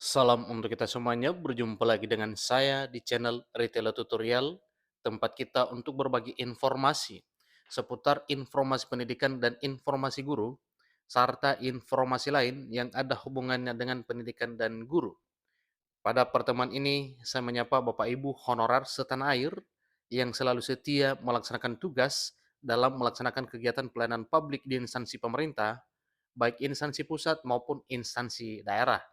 Salam untuk kita semuanya, berjumpa lagi dengan saya di channel Retailer Tutorial, tempat kita untuk berbagi informasi seputar informasi pendidikan dan informasi guru, serta informasi lain yang ada hubungannya dengan pendidikan dan guru. Pada pertemuan ini, saya menyapa Bapak Ibu honorer setanah air yang selalu setia melaksanakan tugas dalam melaksanakan kegiatan pelayanan publik di instansi pemerintah, baik instansi pusat maupun instansi daerah.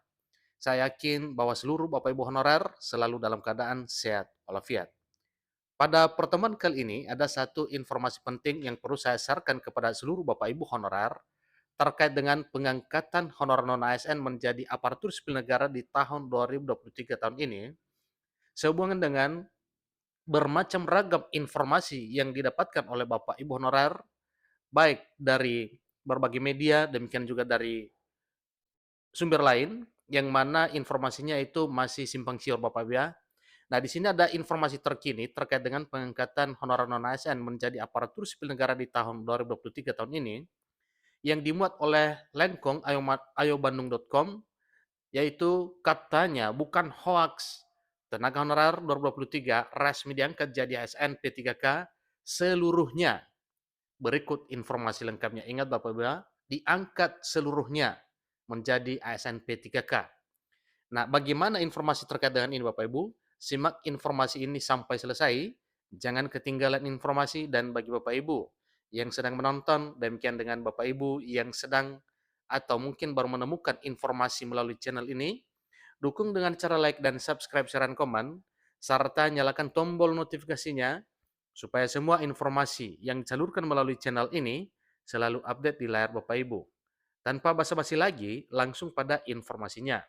Saya yakin bahwa seluruh Bapak Ibu honorer selalu dalam keadaan sehat walafiat. Pada pertemuan kali ini ada satu informasi penting yang perlu saya sharekan kepada seluruh Bapak Ibu honorer terkait dengan pengangkatan honorer non-ASN menjadi aparatur sipil negara di tahun 2023 tahun ini, sehubungan dengan bermacam ragam informasi yang didapatkan oleh Bapak Ibu honorer, baik dari berbagai media, demikian juga dari sumber lain, yang mana informasinya itu masih simpang siur Bapak Ibu ya. Nah, di sini ada informasi terkini terkait dengan pengangkatan honorer non-ASN menjadi aparatur sipil negara di tahun 2023 tahun ini, yang dimuat oleh Lenkong ayobandung.com, yaitu katanya bukan hoaks. Tenaga honorer 2023 resmi diangkat jadi ASN P3K seluruhnya. Berikut informasi lengkapnya. Ingat Bapak Ibu, ya, diangkat seluruhnya menjadi ASN P3K. Nah, bagaimana informasi terkait dengan ini Bapak Ibu? Simak informasi ini sampai selesai, jangan ketinggalan informasi, dan bagi Bapak Ibu yang sedang menonton, demikian dengan Bapak Ibu yang sedang atau mungkin baru menemukan informasi melalui channel ini, dukung dengan cara like dan subscribe, share, dan komen, serta nyalakan tombol notifikasinya supaya semua informasi yang disalurkan melalui channel ini selalu update di layar Bapak Ibu. Tanpa basa-basi lagi, langsung pada informasinya.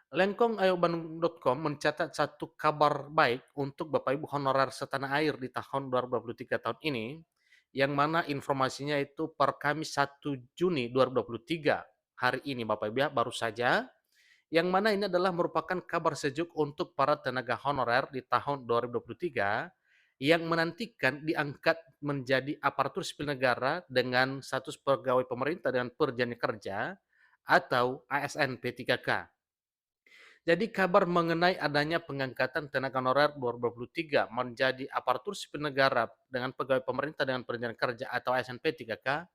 Lengkongayobandung.com mencatat satu kabar baik untuk Bapak Ibu honorer setanah air di tahun 2023 tahun ini, yang mana informasinya itu per Kamis 1 Juni 2023, hari ini Bapak Ibu ya, baru saja, yang mana ini adalah merupakan kabar sejuk untuk para tenaga honorer di tahun 2023 yang menantikan diangkat menjadi aparatur sipil negara dengan status pegawai pemerintah dengan perjanjian kerja atau ASN P3K. Jadi kabar mengenai adanya pengangkatan tenaga honorer 2023 menjadi aparatur sipil negara dengan pegawai pemerintah dengan perjanjian kerja atau ASN P3K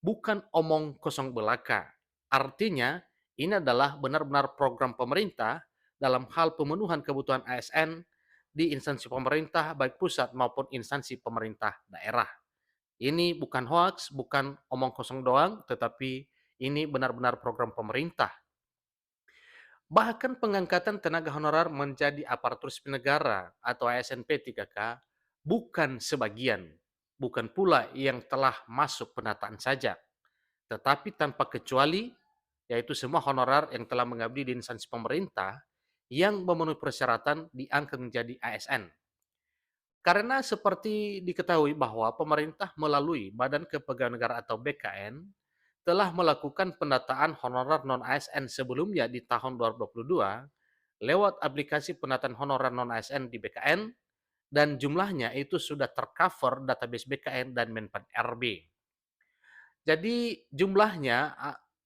bukan omong kosong belaka. Artinya, ini adalah benar-benar program pemerintah dalam hal pemenuhan kebutuhan ASN di instansi pemerintah baik pusat maupun instansi pemerintah daerah. Ini bukan hoax, bukan omong kosong doang, tetapi ini benar-benar program pemerintah. Bahkan pengangkatan tenaga honorer menjadi aparatur sipil negara atau ASN P3K bukan sebagian, bukan pula yang telah masuk penataan saja, tetapi tanpa kecuali, yaitu semua honorer yang telah mengabdi di instansi pemerintah yang memenuhi persyaratan diangkat menjadi ASN. Karena seperti diketahui bahwa pemerintah melalui Badan Kepegawaian Negara atau BKN telah melakukan pendataan honorer non-ASN sebelumnya di tahun 2022 lewat aplikasi pendataan honorer non-ASN di BKN, dan jumlahnya itu sudah tercover database BKN dan Menpan RB. Jadi jumlahnya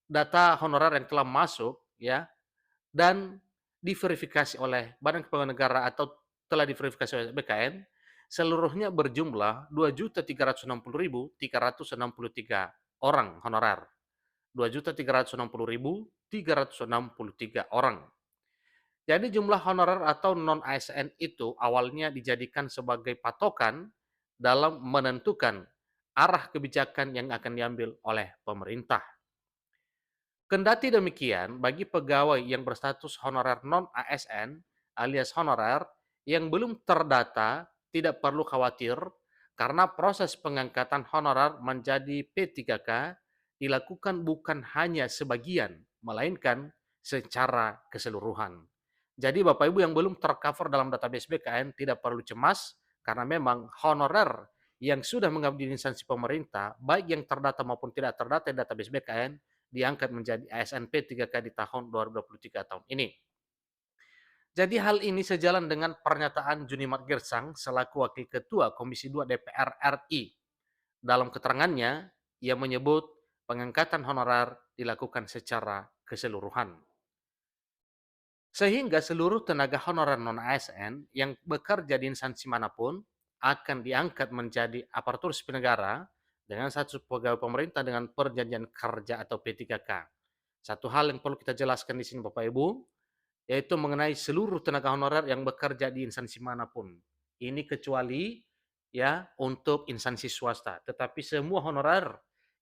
data honorer yang telah masuk ya dan diverifikasi oleh Badan Kepegawaian Negara atau telah diverifikasi oleh BKN seluruhnya berjumlah 2.360.363 orang honorer. 2.360.363 orang. Jadi jumlah honorer atau non-ASN itu awalnya dijadikan sebagai patokan dalam menentukan arah kebijakan yang akan diambil oleh pemerintah. Kendati demikian, bagi pegawai yang berstatus honorer non-ASN alias honorer yang belum terdata tidak perlu khawatir karena proses pengangkatan honorer menjadi P3K dilakukan bukan hanya sebagian, melainkan secara keseluruhan. Jadi Bapak Ibu yang belum tercover dalam database BKN tidak perlu cemas karena memang honorer yang sudah mengabdi di instansi pemerintah, baik yang terdata maupun tidak terdata di database BKN, diangkat menjadi ASN P3K di tahun 2023 tahun ini. Jadi hal ini sejalan dengan pernyataan Junimat Girsang selaku Wakil Ketua Komisi 2 DPR RI. Dalam keterangannya, ia menyebut pengangkatan honorer dilakukan secara keseluruhan. Sehingga seluruh tenaga honorer non-ASN yang bekerja di instansi manapun akan diangkat menjadi aparatur sipil negara dengan status pegawai pemerintah dengan perjanjian kerja atau P3K. Satu hal yang perlu kita jelaskan di sini Bapak Ibu, yaitu mengenai seluruh tenaga honorer yang bekerja di instansi manapun. Ini kecuali ya untuk instansi swasta, tetapi semua honorer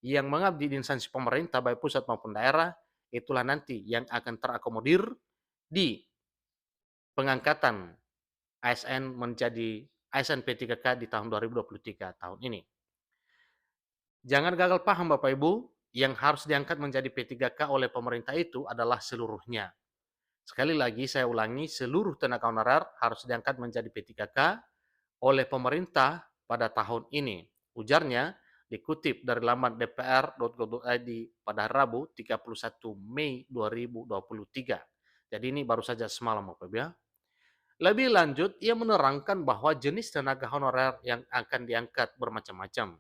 yang mengabdi di instansi pemerintah baik pusat maupun daerah itulah nanti yang akan terakomodir di pengangkatan ASN menjadi ASN P3K di tahun 2023 tahun ini. Jangan gagal paham Bapak Ibu, yang harus diangkat menjadi P3K oleh pemerintah itu adalah seluruhnya. Sekali lagi saya ulangi, seluruh tenaga honorer harus diangkat menjadi P3K oleh pemerintah pada tahun ini. Ujarnya dikutip dari laman dpr.go.id pada Rabu 31 Mei 2023. Jadi ini baru saja semalam Bapak Ibu ya. Lebih lanjut, ia menerangkan bahwa jenis tenaga honorer yang akan diangkat bermacam-macam.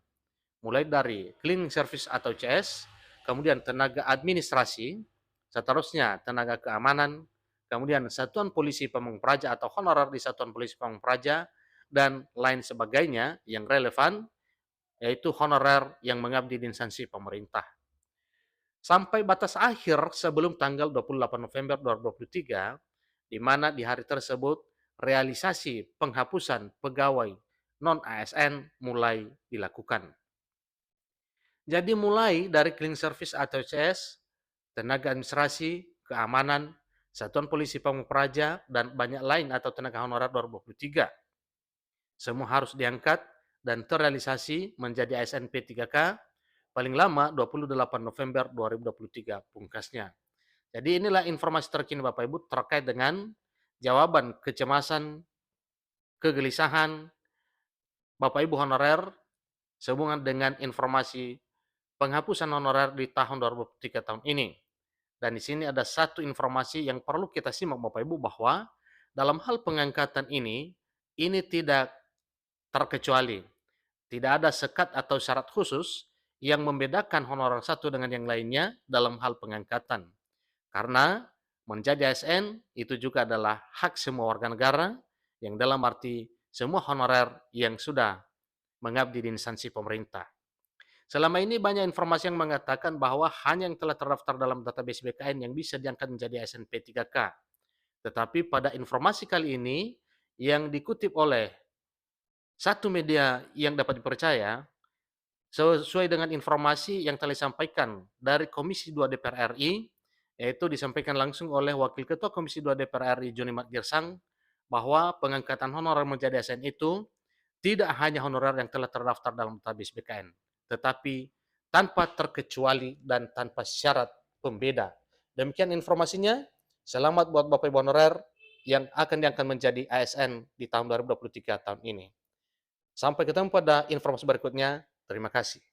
Mulai dari cleaning service atau CS, kemudian tenaga administrasi, seterusnya tenaga keamanan, kemudian satuan polisi pamung praja atau honorer di satuan polisi pamung praja, dan lain sebagainya yang relevan, yaitu honorer yang mengabdi di instansi pemerintah. Sampai batas akhir sebelum tanggal 28 November 2023, di mana di hari tersebut realisasi penghapusan pegawai non-ASN mulai dilakukan. Jadi mulai dari cleaning service atau CS, tenaga administrasi, keamanan, satuan polisi pamung praja, dan banyak lain atau tenaga honorer 2023. Semua harus diangkat dan terrealisasi menjadi ASN P3K paling lama 28 November 2023 pungkasnya. Jadi inilah informasi terkini Bapak Ibu terkait dengan jawaban kecemasan, kegelisahan Bapak Ibu honorer sehubungan dengan informasi penghapusan honorer di tahun 2023 tahun ini. Dan di sini ada satu informasi yang perlu kita simak Bapak Ibu bahwa dalam hal pengangkatan ini tidak terkecuali. Tidak ada sekat atau syarat khusus yang membedakan honorer satu dengan yang lainnya dalam hal pengangkatan. Karena menjadi ASN itu juga adalah hak semua warga negara yang dalam arti semua honorer yang sudah mengabdi di instansi pemerintah. Selama ini banyak informasi yang mengatakan bahwa hanya yang telah terdaftar dalam database BKN yang bisa diangkat menjadi ASN P3K. Tetapi pada informasi kali ini yang dikutip oleh satu media yang dapat dipercaya, sesuai dengan informasi yang telah disampaikan dari Komisi 2 DPR RI, yaitu disampaikan langsung oleh Wakil Ketua Komisi 2 DPR RI Joni Matgirsang, bahwa pengangkatan honorer menjadi ASN itu tidak hanya honorer yang telah terdaftar dalam database BKN, tetapi tanpa terkecuali dan tanpa syarat pembeda. Demikian informasinya. Selamat buat Bapak Ibu honorer yang akan diangkat menjadi ASN di tahun 2023 tahun ini. Sampai ketemu pada informasi berikutnya. Terima kasih.